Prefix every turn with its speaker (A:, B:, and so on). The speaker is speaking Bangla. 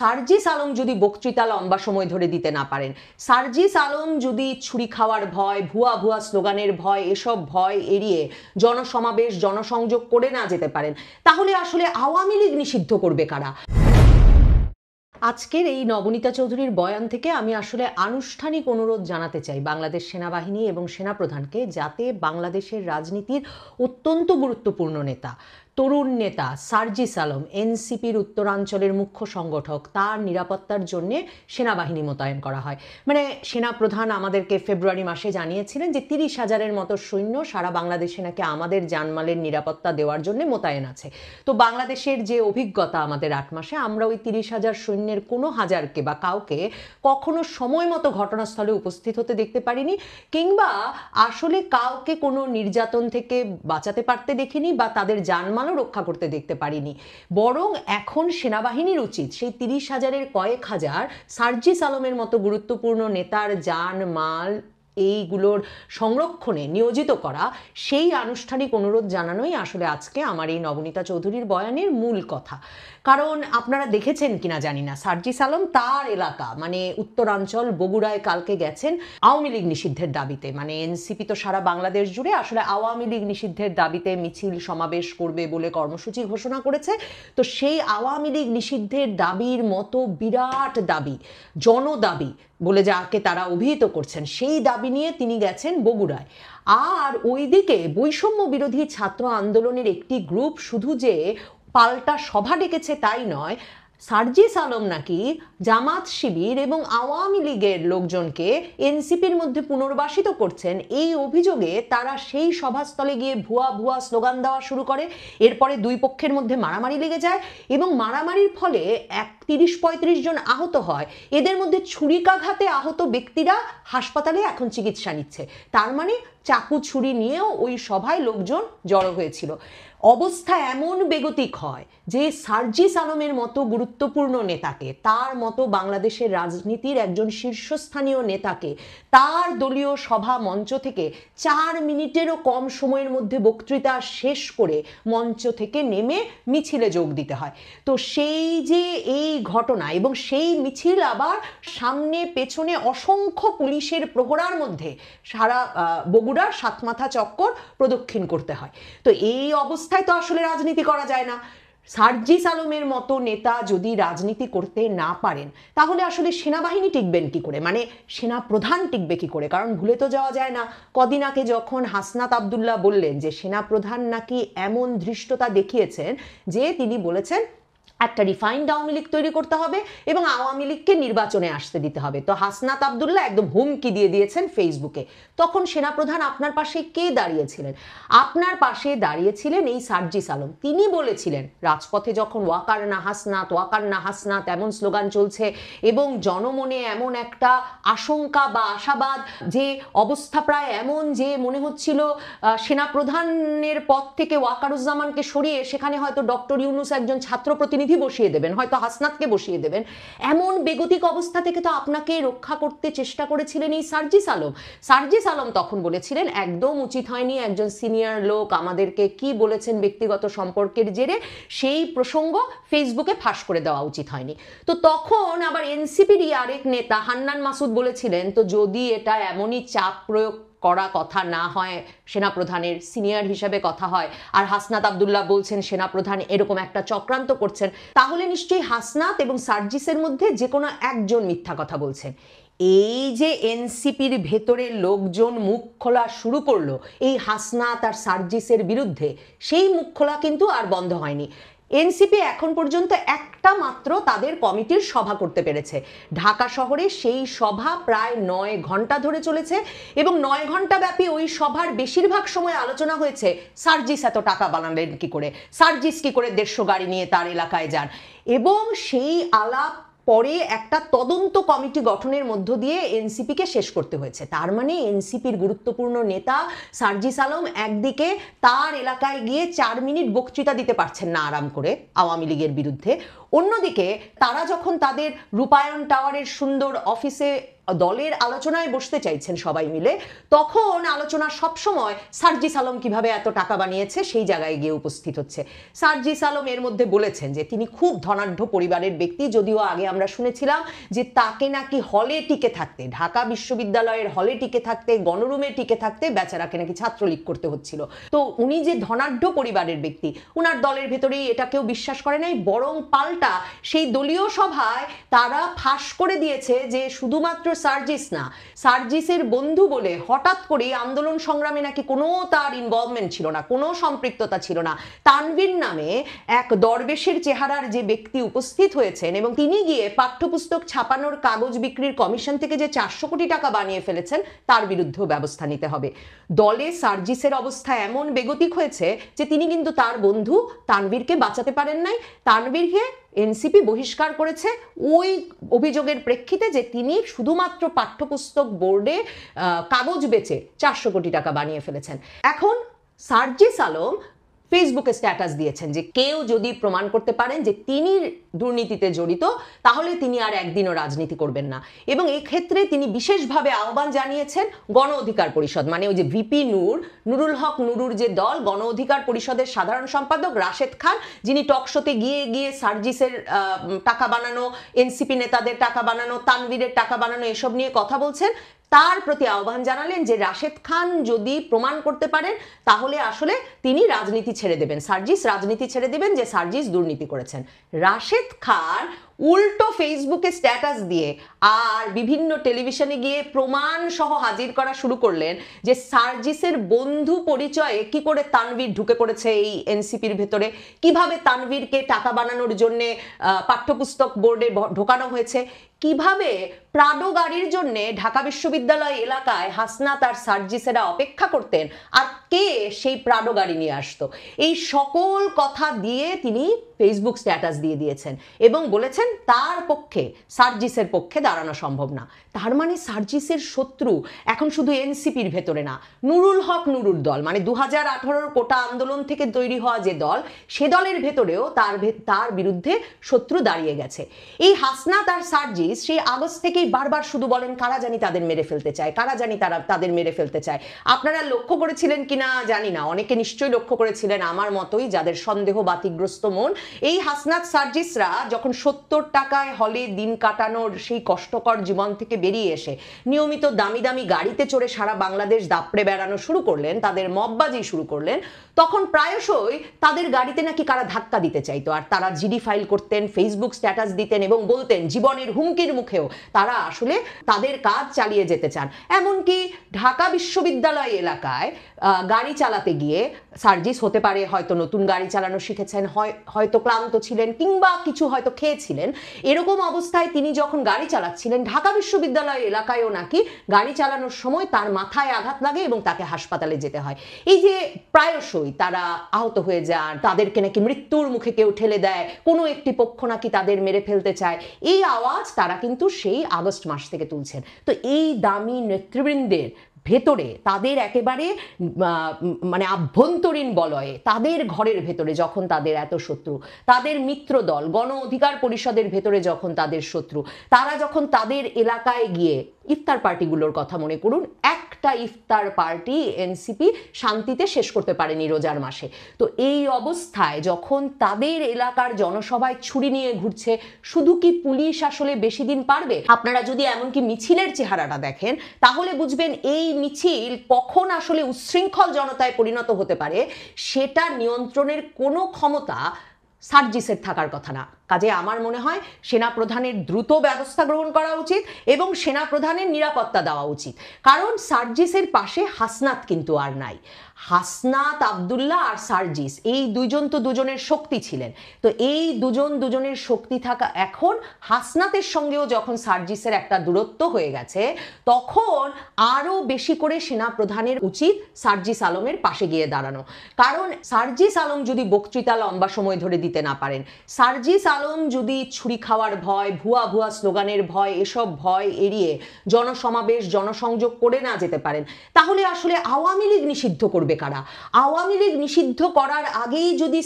A: সার্জিস আলম যদি বক্তৃতা লম্বা সময় ধরে দিতে না পারেন, সার্জিস আলম যদি ছুরি খাওয়ার ভয়, ভুয়া ভুয়া স্লোগানের ভয়, এসব ভয় এড়িয়ে জনসমাবেশ জনসংযোগ করে না যেতে পারেন, তাহলে আসলে আওয়ামী লীগ নিষিদ্ধ করবে কারা? আজকের এই নবনীতা চৌধুরীর বয়ান থেকে আমি আসলে আনুষ্ঠানিক অনুরোধ জানাতে চাই বাংলাদেশ সেনাবাহিনী এবং সেনাপ্রধানকে, যাতে বাংলাদেশের রাজনীতির অত্যন্ত গুরুত্বপূর্ণ নেতা, তরুণ নেতা সার্জিস আলম, এনসিপির উত্তরাঞ্চলের মুখ্য সংগঠক, তার নিরাপত্তার জন্য সেনাবাহিনী মোতায়েন করা হয়। মানে সেনাপ্রধান আমাদেরকে ফেব্রুয়ারি মাসে জানিয়েছিলেন যে 30,000-এর মতো সৈন্য সারা বাংলাদেশে নাকি আমাদের জানমালের নিরাপত্তা দেওয়ার জন্য মোতায়েন আছে। তো বাংলাদেশের যে অভিজ্ঞতা আমাদের 8 মাসে, আমরা ওই 30,000 সৈন্যের কোনো হাজারকে বা কাউকে কখনো সময় মতো ঘটনাস্থলে উপস্থিত হতে দেখতে পারিনি, কিংবা আসলে কাউকে কোনো নির্যাতন থেকে বাঁচাতে পারতে দেখিনি বা তাদের জানমাল রক্ষা করতে দেখতে পারিনি। বরং এখন সেনাবাহিনীর উচিত সেই 30,000-এর কয়েক হাজার সার্জিস আলমের মতো গুরুত্বপূর্ণ নেতার জানমাল এইগুলোর সংরক্ষণে নিয়োজিত করা। সেই আনুষ্ঠানিক অনুরোধ জানানোই আসলে আজকে আমার এই নবনীতা চৌধুরীর বয়ানের মূল কথা। কারণ আপনারা দেখেছেন কিনা জানি না, সার্জিস আলম তার এলাকা মানে উত্তরাঞ্চল বগুড়ায় কালকে গেছেন আওয়ামী লীগ নিষিদ্ধের দাবিতে। মানে এনসিপি তো সারা বাংলাদেশ জুড়ে আসলে আওয়ামী লীগ নিষিদ্ধের দাবিতে মিছিল সমাবেশ করবে বলে কর্মসূচি ঘোষণা করেছে। তো সেই আওয়ামী লীগ নিষিদ্ধের দাবির মতো বিরাট দাবি, জনদাবি বলে যাকে তারা অভিহিত করছেন, সেই দাবি নিয়ে তিনি গেছেন বগুড়ায়। আর ওইদিকে বৈষম্য বিরোধী ছাত্র আন্দোলনের একটি গ্রুপ শুধু যে পাল্টা সভা ডেকেছে তাই নয়, সার্জিস আলম নাকি জামাত শিবির এবং আওয়ামী লীগের লোকজনকে এনসিপির মধ্যে পুনর্বাসিত করছেন। এই অভিযোগে তারা সেই সভাস্থলে গিয়ে ভুয়া ভুয়া স্লোগান দেওয়া শুরু করে। এরপরে দুই পক্ষের মধ্যে মারামারি লেগে যায় এবং মারামারির ফলে 30-35 জন আহত হয়। এদের মধ্যে ছুরিকাঘাতে আহত ব্যক্তিরা হাসপাতালে এখন চিকিৎসা নিচ্ছে। তার মানে চাকু ছুরি নিয়েও ওই সভায় লোকজন জড়ো হয়েছিল। অবস্থা এমন বেগতিক হয় যে সার্জিস আলমের মতো গুরুত্বপূর্ণ নেতাকে, তার মতো বাংলাদেশের রাজনীতির একজন শীর্ষস্থানীয় নেতাকে তার দলীয় সভা মঞ্চ থেকে 4 মিনিটেরও কম সময়ের মধ্যে বক্তৃতা শেষ করে মঞ্চ থেকে নেমে মিছিলে যোগ দিতে হয়। তো সেই যে এই ঘটনা এবং সেই মিছিল আবার সামনে পেছনে অসংখ্য পুলিশের প্রহরার মধ্যে সারা বগুড়ার সাতমাথা চক্কর প্রদক্ষিণ করতে হয়। তো এই অবস্থায় তো আসলে রাজনীতি করা যায় না। সার্জিস আলমের মতো নেতা যদি রাজনীতি করতে না পারেন, তাহলে আসলে সেনাবাহিনী টিকবেন কি করে, মানে সেনা প্রধান টিকবে কি করে? কারণ ভুলে তো যাওয়া যায় না, কদিন আগে যখন হাসনাত আবদুল্লাহ বললেন যে সেনা প্রধান নাকি এমন ধৃষ্টতা দেখিয়েছেন যে তিনি বলেছেন একটা রিফাইন্ড আওয়ামী লীগ তৈরি করতে হবে এবং আওয়ামী লীগকে নির্বাচনে আসতে দিতে হবে। তো হাসনাত আবদুল্লাহ একদম হুমকি দিয়ে দিয়েছেন ফেসবুকে। তখন সেনাপ্রধান আপনার পাশে কে দাঁড়িয়েছিলেন? আপনার পাশে দাঁড়িয়েছিলেন এই সার্জিস আলম। তিনি বলেছিলেন রাজপথে যখন ওয়াকার না হাসনাত, ওয়াকার না হাসনাত এমন স্লোগান চলছে এবং জনমনে এমন একটা আশঙ্কা বা আশাবাদ, যে অবস্থা প্রায় এমন যে মনে হচ্ছিল সেনাপ্রধানের পদ থেকে ওয়াকারুজ্জামানকে সরিয়ে সেখানে হয়তো ডক্টর ইউনূস একজন ছাত্র প্রতিনিধি বসিয়ে দেবেন, হয়তো হাসনাতকে বসিয়ে দেবেন। এমন বেগতিক অবস্থা থেকে তো আপনাকে রক্ষা করতে চেষ্টা করেছিলেন এই সার্জিস আলম। সার্জিস আলম তখন বলেছিলেন একদম উচিত হয়নি, একজন সিনিয়র লোক আমাদেরকে কি বলেছেন ব্যক্তিগত সম্পর্কের জেরে সেই প্রসঙ্গ ফেসবুকে ফাঁস করে দেওয়া উচিত হয়নি। তো তখন আবার এনসিপির আরেক নেতা হান্নান মাসুদ বলেছিলেন তো যদি এটা এমনই চাপ প্রয়োগ করা কথা না হয়, সেনাপ্রধানের সিনিয়র হিসেবে কথা হয়, আর হাসনাত আবদুল্লাহ বলছেন সেনাপ্রধান এরকম একটা চক্রান্ত করছেন, তাহলে নিশ্চয়ই হাসনাত এবং সার্জিসের মধ্যে যে কোনো একজন মিথ্যা কথা বলছেন। এই যে এনসিপির ভেতরের লোকজন মুখ খোলা শুরু করলো এই হাসনাত আর সার্জিসের বিরুদ্ধে, সেই মুখ খোলা কিন্তু আর বন্ধ হয়নি। এনসিপি এখন পর্যন্ত একটা মাত্র তাদের কমিটির সভা করতে পেরেছে ঢাকা শহরে। সেই সভা প্রায় 9 ঘন্টা ধরে চলেছে এবং 9 ঘন্টা ব্যাপী ওই সভার বেশিরভাগ সময় আলোচনা হয়েছে সার্জিস এত টাকা বানালেন কি করে, সার্জিস কি করে 150 গাড়ি নিয়ে তার এলাকায় যান। এবং সেই আলাপ পরে একটা তদন্ত কমিটি গঠনের মধ্য দিয়ে এনসিপিকে শেষ করতে হয়েছে। তার মানে এনসিপির গুরুত্বপূর্ণ নেতা সার্জিস আলম একদিকে তার এলাকায় গিয়ে 4 মিনিট বক্তৃতা দিতে পারছেন না আরাম করে আওয়ামী লীগের বিরুদ্ধে, অন্যদিকে তারা যখন তাদের রূপায়ণ টাওয়ারের সুন্দর অফিসে দলের আলোচনায় বসতে চাইছেন সবাই মিলে, তখন আলোচনা সবসময় সার্জিস আলম কিভাবে এত টাকা বানিয়েছে সেই জায়গায় গিয়ে উপস্থিত হচ্ছে। সার্জিস আলম এর মধ্যে বলেছেন যে তিনি খুব ধনাঢ্য পরিবারের ব্যক্তি, যদিও আগে আমরা শুনেছিলাম যে তাকে নাকি হলে টিকে থাকতে, ঢাকা বিশ্ববিদ্যালয়ের হলে টিকে থাকতে, গণরুমে টিকে থাকতে বেচারাকে নাকি ছাত্রলীগ করতে হচ্ছিল। তো উনি যে ধনাঢ্য পরিবারের ব্যক্তি, উনার দলের ভেতরেই এটা কেউ বিশ্বাস করে নাই, বরং পাল্টা সেই দলীয় সভায় তারা ফাঁস করে দিয়েছে যে শুধুমাত্র সার্জিস না, সার্জিসের বন্ধু বলে হঠাৎ করে আন্দোলন সংগ্রামে নাকি কোনো তার ইনভলভমেন্ট ছিল না, কোনো সম্পৃক্ততা ছিল না। তানভীর নামে এক দরবেশের চেহারার যে ব্যক্তি উপস্থিত হয়েছেন এবং তিনি গিয়ে পাঠ্যপুস্তক ছাপানোর কাগজ বিক্রির কমিশন থেকে যে 400 কোটি টাকা বানিয়ে ফেলেছেন তার বিরুদ্ধেও ব্যবস্থা নিতে হবে। দলে সার্জিসের অবস্থা এমন বেগতিক হয়েছে যে তিনি কিন্তু তার বন্ধু তানভীরকে বাঁচাতে পারেন নাই। তানভীরকে এনসিপি বহিষ্কার করেছে ওই অভিযোগের প্রেক্ষিতে যে তিনি শুধুমাত্র পাঠ্যপুস্তক বোর্ডে কাগজ বেচে 400 কোটি টাকা বানিয়ে ফেলেছেন। এখন সার্জিস আলম ফেসবুকে স্ট্যাটাস দিয়েছেন যে কেউ যদি প্রমাণ করতে পারেন যে তিনি দুর্নীতিতে জড়িত তাহলে তিনি আর একদিনও রাজনীতি করবেন না। এবং এই ক্ষেত্রে তিনি বিশেষভাবে আহ্বান জানিয়েছেন গণ অধিকার পরিষদ, মানে ওই যে ভিপি নুরুল হক নুরুর যে দল, গণ অধিকার পরিষদের সাধারণ সম্পাদক রাশেদ খান, যিনি টকশোতে গিয়ে গিয়ে সার্জিসের টাকা বানানো, এনসিপি নেতাদের টাকা বানানো, তানভীরের টাকা বানানো এসব নিয়ে কথা বলছেন, তার প্রতি আহ্বান জানালেন যে রাশেদ খান যদি প্রমাণ করতে পারেন তাহলে আসলে তিনি রাজনীতি ছেড়ে দেবেন, সার্জিস রাজনীতি ছেড়ে দেবেন, যে সার্জিস দুর্নীতি করেছেন। রাশেদ খান উল্টো ফেসবুকে স্ট্যাটাস দিয়ে আর বিভিন্ন টেলিভিশনে গিয়ে প্রমাণ সহ হাজির করা শুরু করলেন যে সার্জিসের বন্ধু পরিচয়ে কি করে তানভীর ঢুকে পড়েছে এই এনসিপির ভেতরে, কিভাবে তানভীরকে টাকা বানানোর জন্য পাঠ্যপুস্তক বোর্ডে ঢোকানো হয়েছে, কিভাবে প্রাডো গাড়ির জন্য ঢাকা বিশ্ববিদ্যালয় এলাকায় হাসনাত আর সার্জিসেরা অপেক্ষা করতেন আর কে সেই প্রাডো গাড়ি নিয়ে আসতো, এই সকল কথা দিয়ে তিনি ফেসবুক স্ট্যাটাস দিয়ে দিয়েছেন এবং বলেছেন তার পক্ষে, সার্জিসের পক্ষে দাঁড়ানো সম্ভব না। তার মানে সার্জিসের শত্রু এখন শুধু এনসিপির ভেতরে না, নুরুল হক নুরুর দল, মানে 2018 কোটা আন্দোলন থেকে তৈরি হওয়া যে দল, সে দলের ভেতরেও তার বিরুদ্ধে শত্রু দাঁড়িয়ে গেছে। এই হাসনাত আর সার্জিস সেই আগস্ট থেকেই বারবার শুধু বলেন কারা জানি তাদের মেরে ফেলতে চায়, কারা জানি তাদের মেরে ফেলতে চায়। আপনারা লক্ষ্য করেছিলেন কিনা জানি না, অনেকে নিশ্চয়ই লক্ষ্য করেছিলেন আমার মতোই যাদের সন্দেহ বাতিগ্রস্ত মন, এই হাসনাত সার্জিসরা যখন 70 টাকায় হলে দিন কাটানোর সেই কষ্টকর জীবন থেকে বেরিয়ে এসে নিয়মিত দামি দামি গাড়িতে চড়ে সারা বাংলাদেশ দাপড়ে বেড়ানো শুরু করলেন, তাদের মববাজি শুরু করলেন, তখন প্রায়শই তাদের গাড়িতে নাকি কারা ধাক্কা দিতে চাইতো আর তারা জিডি ফাইল করতেন, ফেসবুক স্ট্যাটাস দিতেন এবং বলতেন জীবনের হুমকির মুখেও তারা আসলে তাদের কাজ চালিয়ে যেতে চান। এমনকি ঢাকা বিশ্ববিদ্যালয় এলাকায় গাড়ি চালাতে গিয়ে সার্জিস হতে পারে হয়তো নতুন গাড়ি চালানো শিখেছেন, হয়তো ক্লান্ত ছিলেন কিংবা কিছু হয়তো খেয়েছিলেন, এরকম অবস্থায় তিনি যখন গাড়ি চালাচ্ছিলেন ঢাকা বিশ্ববিদ্যালয় এলাকায়ও নাকি গাড়ি চালানোর সময় তার মাথায় আঘাত লাগে এবং তাকে হাসপাতালে যেতে হয়। এই যে প্রায়শই তারা আহত হয়ে যান, তাদেরকে নাকি মৃত্যুর মুখে কেউ ঠেলে দেয়, কোনো একটি পক্ষ নাকি তাদের মেরে ফেলতে চায়, এই আওয়াজ তারা কিন্তু সেই আগস্ট মাস থেকে তুলছেন। তো এই দামি নেতৃবৃন্দের ভেতরে তাদের একেবারে মানে আভ্যন্তরীণ বলয়ে তাদের ঘরের ভেতরে যখন তাদের এত শত্রু, তাদের মিত্র দল গণ অধিকার পরিষদের ভেতরে যখন তাদের শত্রু, তারা যখন তাদের এলাকায় গিয়ে ইফতার পার্টিগুলোর কথা মনে করুন, একটা ইফতার পার্টি এনসিপি শান্তিতে শেষ করতে পারেনি রোজার মাসে। তো এই অবস্থায় যখন তাদের এলাকার জনসভায় ছুরি নিয়ে ঘুরছে, শুধু কি পুলিশ আসলে বেশি দিন পারবে? আপনারা যদি এমনকি মিছিলের চেহারাটা দেখেন তাহলে বুঝবেন এই মিছিল কখন আসলে উচ্ছৃঙ্খল জনতায় পরিণত হতে পারে সেটা নিয়ন্ত্রণের কোনো ক্ষমতা সার্জিসের থাকার কথা না। কাজে আমার মনে হয় সেনাপ্রধানের দ্রুত ব্যবস্থা গ্রহণ করা উচিত এবং সেনাপ্রধানের নিরাপত্তা দেওয়া উচিত, কারণ সার্জিসের পাশে হাসনাত কিন্তু আর নাই। হাসনাত আব্দুল্লাহ আর সার্জিস এই দুজন তো দুজনের শক্তি ছিলেন, তো এই দুজনের শক্তি থাকা এখন হাসনাতের সঙ্গেও যখন সার্জিসের একটা দূরত্ব হয়ে গেছে, তখন আরো বেশি করে সেনাপ্রধানের উচিত সার্জিস আলমের পাশে গিয়ে দাঁড়ানো। কারণ সার্জিস আলম যদি বক্তৃতা লম্বা সময় ধরে দিতে না পারেন, সার্জিস আলম যদি ছুরি খাওয়ার ভয়, ভুয়া ভুয়া স্লোগানের ভয়, এসব ভয় এড়িয়ে জনসমাবেশ জনসংযোগ করে না যেতে পারেন, তাহলে আসলে আওয়ামী লীগ নিষিদ্ধ করবে কারা? আওয়ামী লীগ নিষিদ্ধ করার আগেই যদি